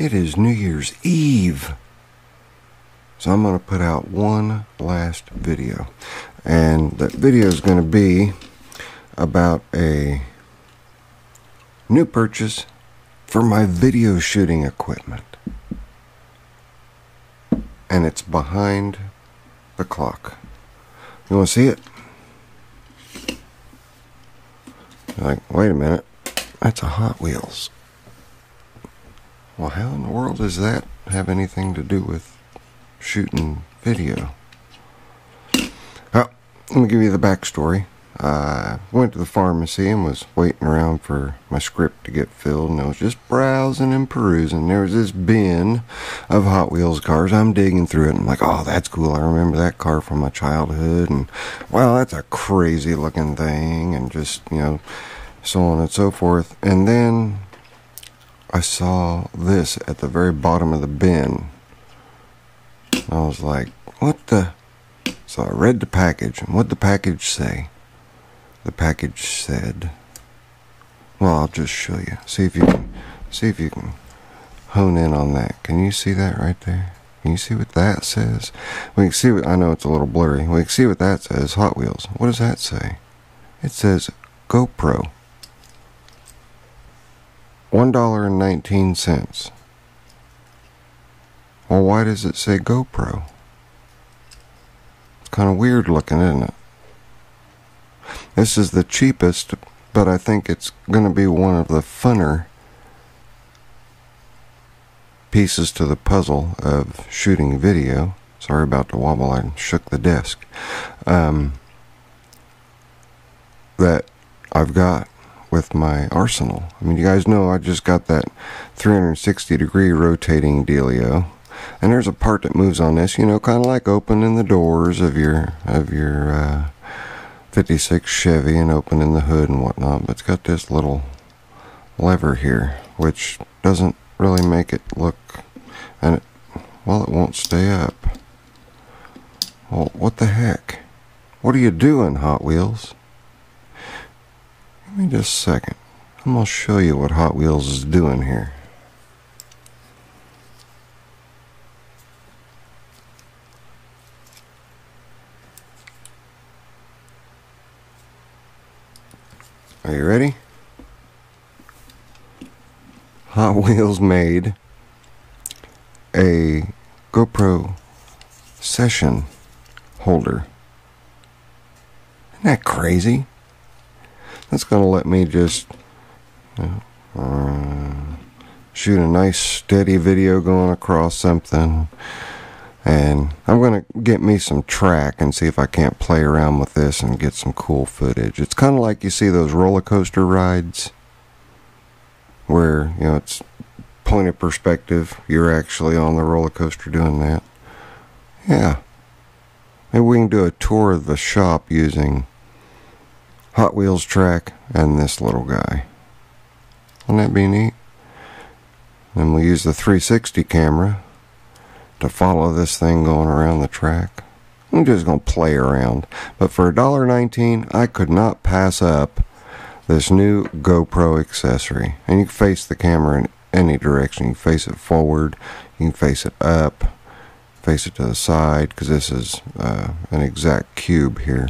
It is New Year's Eve. So I'm going to put out one last video. And that video is going to be about a new purchase for my video shooting equipment. And it's behind the clock. You want to see it? You're like, wait a minute. That's a Hot Wheels. Well, how in the world does that have anything to do with shooting video? Well, let me give you the backstory. I went to the pharmacy and was waiting around for my script to get filled, and I was just browsing and perusing. There was this bin of Hot Wheels cars. I'm digging through it, and I'm like, oh, that's cool. I remember that car from my childhood, and wow, that's a crazy looking thing, and just, you know, so on and so forth. And then I saw this at the very bottom of the bin. I was like, what the? So I read the package, and what did the package say? The package said, well, I'll just show you. See if you can hone in on that. Can you see that right there? Can you see what that says? We can see what, I know it's a little blurry. We can see what that says, Hot Wheels. What does that say? It says GoPro. $1.19. Well, why does it say GoPro? It's kind of weird looking, isn't it? This is the cheapest, but I think it's going to be one of the funner pieces to the puzzle of shooting video. Sorry about the wobble, I shook the desk. That I've got with my arsenal. I mean, you guys know I just got that 360-degree rotating dealio, and there's a part that moves on this, you know, kind of like opening the doors of your 56 Chevy and opening the hood and whatnot, but it's got this little lever here, which doesn't really make it look, and it won't stay up. Well, what the heck? What are you doing, Hot Wheels? Give me just a second. I'm going to show you what Hot Wheels is doing here. Are you ready? Hot Wheels made a GoPro session holder. Isn't that crazy? That's going to let me just shoot a nice steady video going across something. And I'm going to get me some track and see if I can't play around with this and get some cool footage. It's kind of like you see those roller coaster rides where, you know, it's point of perspective. You're actually on the roller coaster doing that. Yeah. Maybe we can do a tour of the shop using Hot Wheels track and this little guy. Wouldn't that be neat? Then we'll use the 360 camera to follow this thing going around the track. I'm just going to play around. But for $1.19, I could not pass up this new GoPro accessory. And you can face the camera in any direction. You can face it forward, you can face it up, face it to the side, because this is an exact cube here.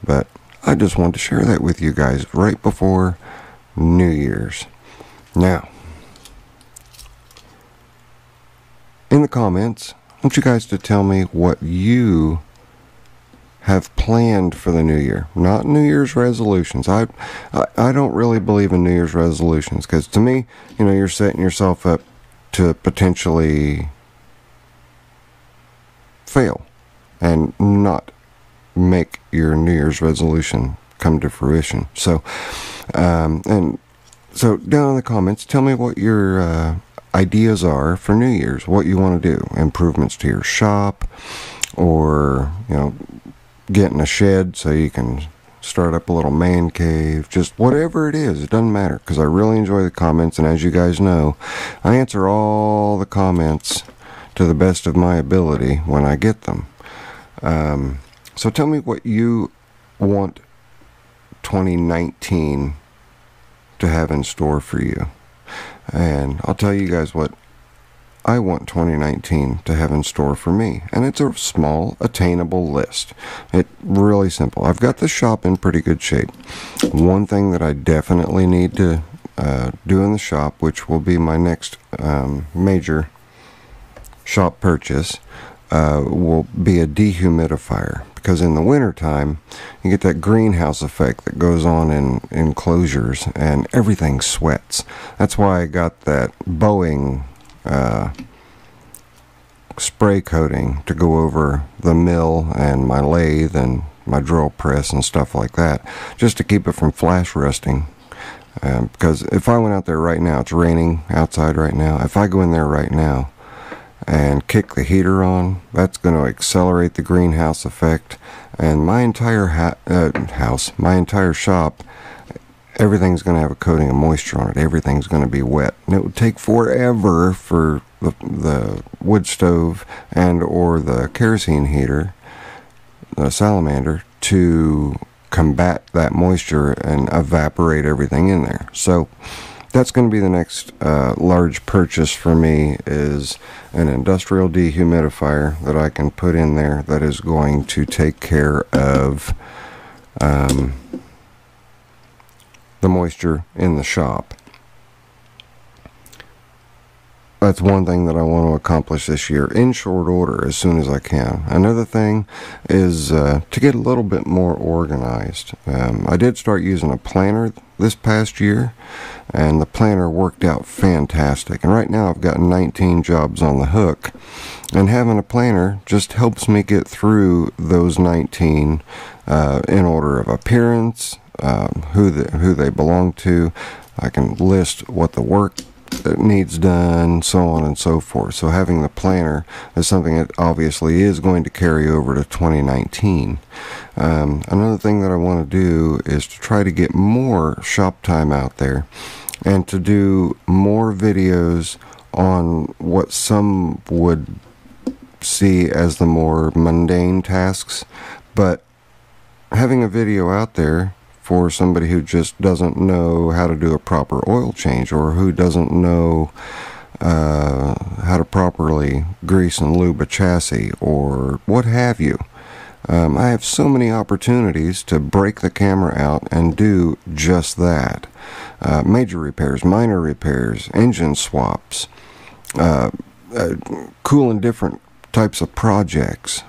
But I just wanted to share that with you guys right before New Year's. Now, in the comments, I want you guys to tell me what you have planned for the new year. Not New Year's resolutions. I don't really believe in New Year's resolutions, because to me, you know, you're setting yourself up to potentially fail and not make your New Year's resolution come to fruition. So, so down in the comments, tell me what your ideas are for New Year's, what you want to do, improvements to your shop, or, you know, getting a shed so you can start up a little man cave, just whatever it is. It doesn't matter, because I really enjoy the comments, and as you guys know, I answer all the comments to the best of my ability when I get them. So tell me what you want 2019 to have in store for you. And I'll tell you guys what I want 2019 to have in store for me. And it's a small, attainable list. It's really simple. I've got the shop in pretty good shape. One thing that I definitely need to do in the shop, which will be my next major shop purchase, will be a dehumidifier. Because in the wintertime, you get that greenhouse effect that goes on in enclosures, and everything sweats. That's why I got that Boeing spray coating to go over the mill and my lathe and my drill press and stuff like that, just to keep it from flash rusting. Because if I went out there right now, it's raining outside right now, if I go in there right now and kick the heater on, that's going to accelerate the greenhouse effect, and my entire my entire shop, everything's going to have a coating of moisture on it. Everything's going to be wet, and it would take forever for the wood stove and or the kerosene heater, the salamander, to combat that moisture and evaporate everything in there. So that's going to be the next large purchase for me, is an industrial dehumidifier that I can put in there that is going to take care of the moisture in the shop. That's one thing that I want to accomplish this year in short order, as soon as I can. Another thing is to get a little bit more organized. I did start using a planner this past year, and the planner worked out fantastic. And right now I've got 19 jobs on the hook, and having a planner just helps me get through those 19 in order of appearance, who they belong to. I can list what the work that needs done, so on and so forth. So having the planner is something that obviously is going to carry over to 2019. Another thing that I want to do is to try to get more shop time out there, and to do more videos on what some would see as the more mundane tasks, but having a video out there for somebody who just doesn't know how to do a proper oil change, or who doesn't know how to properly grease and lube a chassis, or what have you. I have so many opportunities to break the camera out and do just that. Major repairs, minor repairs, engine swaps, cool and different types of projects,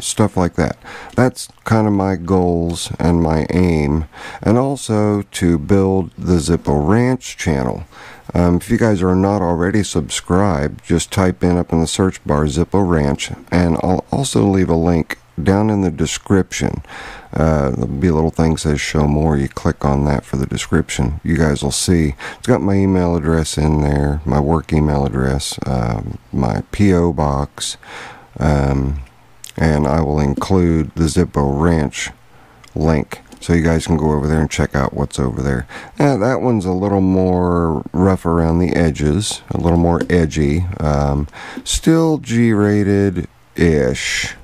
stuff like that. That's kind of my goals and my aim, and also to build the Zippo Ranch channel. If you guys are not already subscribed, just type in up in the search bar Zippo Ranch, and I'll also leave a link down in the description. There'll be a little thing that says show more. You click on that for the description. You guys will see it's got my email address in there, my work email address, my PO box, and I will include the Zippo Ranch link, so you guys can go over there and check out what's over there. That one's a little more rough around the edges, a little more edgy, still G-rated-ish.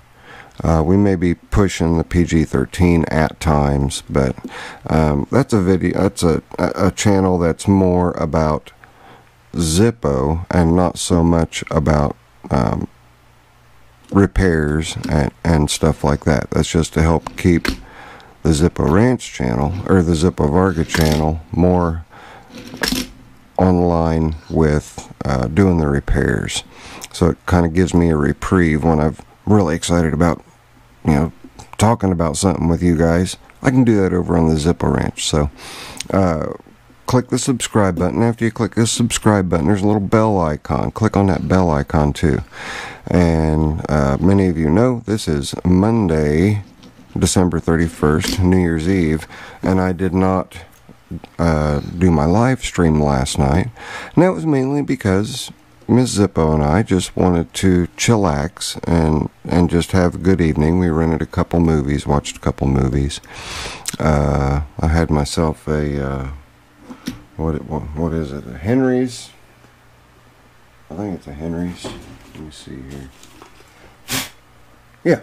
We may be pushing the PG-13 at times, but that's a video. That's a channel that's more about Zippo and not so much about repairs and stuff like that. That's just to help keep the Zippo Ranch channel, or the Zippo Varga channel, more online with doing the repairs. So it kind of gives me a reprieve when I'm really excited about, talking about something with you guys. I can do that over on the Zippo Ranch. So click the subscribe button. After you click this subscribe button, there's a little bell icon. Click on that bell icon too. And many of you know this is Monday, December 31st, New Year's Eve, and I did not do my live stream last night. And that was mainly because Miss Zippo and I just wanted to chillax and just have a good evening. We rented a couple movies, watched a couple movies. I had myself a what is it? A Henry's. I think it's a Henry's. Let me see here. Yeah,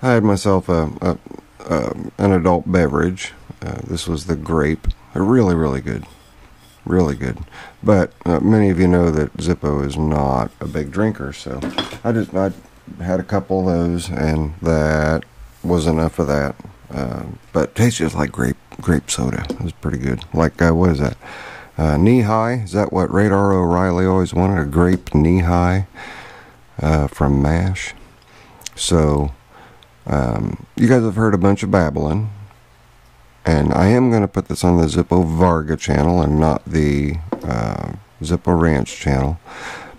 I had myself an adult beverage. This was the grape. Really, really good. really good. But many of you know that Zippo is not a big drinker, so I had a couple of those, and that was enough of that. But it tastes just like grape soda. It was pretty good. Like, what is that? Knee High? Is that what Radar O'Reilly always wanted? A grape Knee High from MASH. So, you guys have heard a bunch of babbling. And I am going to put this on the Zippo Varga channel and not the Zippo Ranch channel.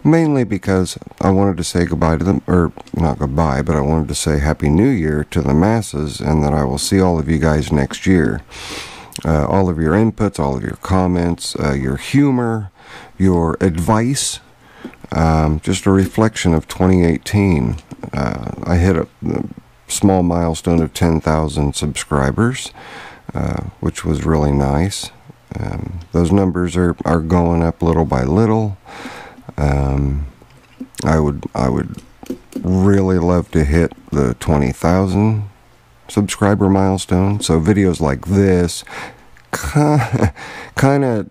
Mainly because I wanted to say goodbye to them, or not goodbye, but I wanted to say Happy New Year to the masses, and that I will see all of you guys next year. All of your inputs, all of your comments, your humor, your advice, just a reflection of 2018. I hit a small milestone of 10,000 subscribers, which was really nice. Those numbers are going up little by little. I would really love to hit the 20,000 subscriber milestone. So videos like this kind of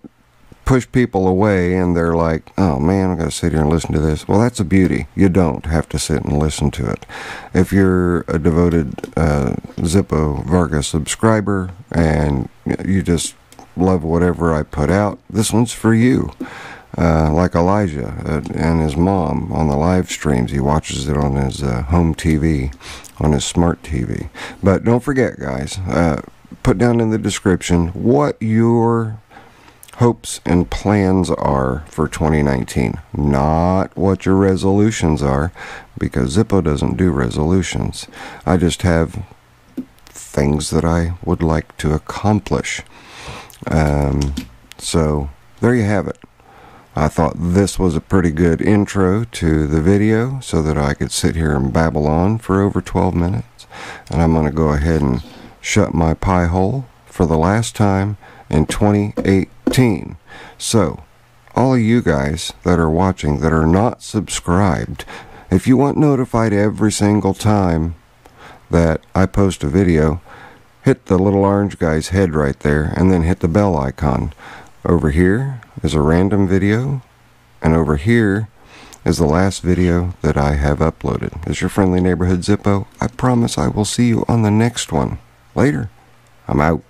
push people away, and they're like, oh man, I'm going to sit here and listen to this. Well, that's a beauty. You don't have to sit and listen to it. If you're a devoted Zippo Varga subscriber and you just love whatever I put out, this one's for you. Like Elijah and his mom on the live streams. He watches it on his home TV, on his smart TV. But don't forget, guys, put down in the description what your hopes and plans are for 2019. Not what your resolutions are, because Zippo doesn't do resolutions. I just have things that I would like to accomplish. So there you have it. I thought this was a pretty good intro to the video so that I could sit here and babble on for over 12 minutes. And I'm going to go ahead and shut my pie hole for the last time in 2018. So, all of you guys that are watching that are not subscribed, if you want notified every single time that I post a video, hit the little orange guy's head right there and then hit the bell icon. Over here is a random video, and over here is the last video that I have uploaded. It's your friendly neighborhood Zippo. I promise I will see you on the next one. Later. I'm out.